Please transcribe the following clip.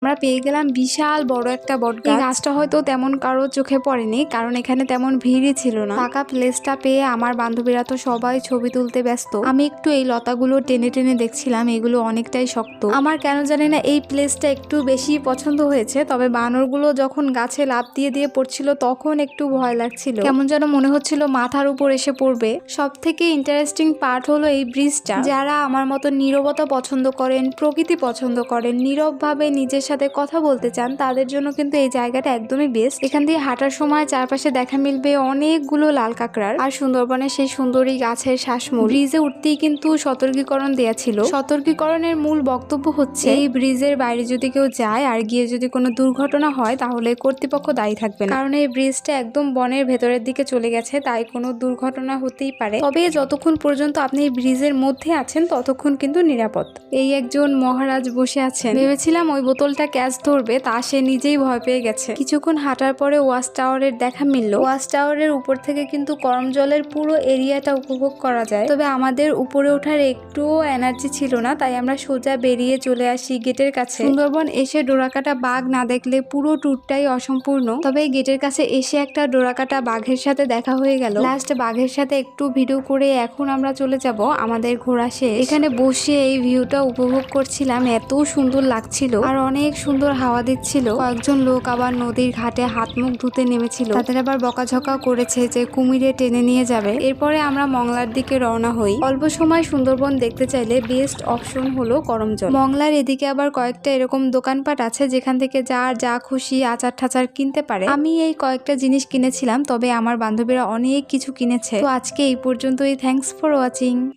আমরা পেয়ে গেলাম বিশাল বড় একটা বটগাছ। এই গাছটা হয়তো তেমন কারো চোখে পড়েনি, কারণ এখানে তেমন ভিড়ই ছিল না। ফাঁকা প্লেসটা পেয়ে আমার বান্ধবীরা তো সবাই ছবি তুলতে ব্যস্ত। আমি একটু এই লতাগুলো টেনে টেনে দেখছিলাম, এগুলো অনেকটাই শক্ত। আমার কেন জানি না এই প্লেসটা একটু বেশি পছন্দ হয়েছে, তবে বানরগুলো যখন গাছে লাফ দিয়ে দিয়ে পড়ছিল তখন একটু ভয় লাগছিল, কেমন যেন মনে হচ্ছিল মাথার উপর এসে পড়বে। সব থেকে ইন্টারেস্টিং পার্ট হলো এই ব্রিজটা। যারা আমার মতো নীরবতা পছন্দ করেন, প্রকৃতি পছন্দ করেন, নীরব ভাবে নিজের সাথে কথা বলতে চান, তাদের জন্য কিন্তু এই জায়গাটা একদমই বেস্ট। এখান দিয়ে হাঁটার সময় চারপাশে দেখা মিলবে অনেকগুলো লাল কাঁকড়ার আর সুন্দরবনের সেই সুন্দরী গাছের শ্বাসমূল। ব্রিজে উঠতেই কিন্তু সতর্কীকরণ দেয়া ছিল। সতর্কীকরণের মূল বক্তব্য হচ্ছে এই ব্রিজের বাইরে যদি কেউ যায় আর গিয়ে যদি কোনো দুর্ঘটনা হয় তাহলে কর্তৃপক্ষ দায়ী থাকবে না, কারণ এই ব্রিজটা একদম বনের ভেতরের দিকে চলে গেছে, তাই কোনো দুর্ঘটনা হতেই পারে। তবে যতক্ষণ পর্যন্ত আপনি এই ব্রিজের মধ্যে আছেন ততক্ষণ কিন্তু নিরাপদ। এই একজন মহারাজ বসে আছেন, ভেবেছিলাম ওই বোতলটা ক্যাচ ধরবে, তা সে নিজেই ভয় পেয়ে গেছে। কিছুক্ষণ হাঁটার পরে ওয়াচ টাওয়ারের দেখা মিলল। ওয়াচ টাওয়ারের উপর থেকে কিন্তু করমজলের পুরো এরিয়াটা উপভোগ করা যায়, তবে আমাদের উপরে ওঠার একটুও এনার্জি ছিল না, তাই আমরা সোজা বেরিয়ে চলে আসি গেটের কাছে। সুন্দরবন এসে ডোরাকাটা বাঘ না দেখলে পুরো ট্যুরটাই অসম্পূর্ণ। তবে এই গেটের কাছে এসে একটা ডোরাকাটা বাঘের সাথে দেখা হয়ে গেল। লাস্ট বাঘের সাথে একটু ভিডিও করে এখন আমরা চলে যাব আমাদের ঘোরা শেষ। এখানে বসে এই ভিউটা উপভোগ করছিলাম, এত সুন্দর লাগছিল আর অনেক সুন্দর হাওয়া দিচ্ছিল। কয়েকজন লোক আবার নদীর ঘাটে হাত মুখ ধুতে নেমেছিল, তাদের আবার বকাঝকা করেছে যে কুমিরে টেনে নিয়ে যাবে। এরপরে আমরা মংলার দিকে রওনা হই। অল্প সময় সুন্দরবন দেখতে চাইলে বেস্ট অপশন হলো করমজল। মংলার এদিকে আবার কয়েকটা এরকম দোকানপাট আছে যেখান থেকে যার যা খুশি আচার ঠাচার কিনতে পারে। আমি এই কয়েকটা জিনিস কিনেছিলাম, তবে আমার বান্ধবীরা অনেক কিছু কিনেছে। তো আজকে এই পর্যন্তই। Thanks for watching.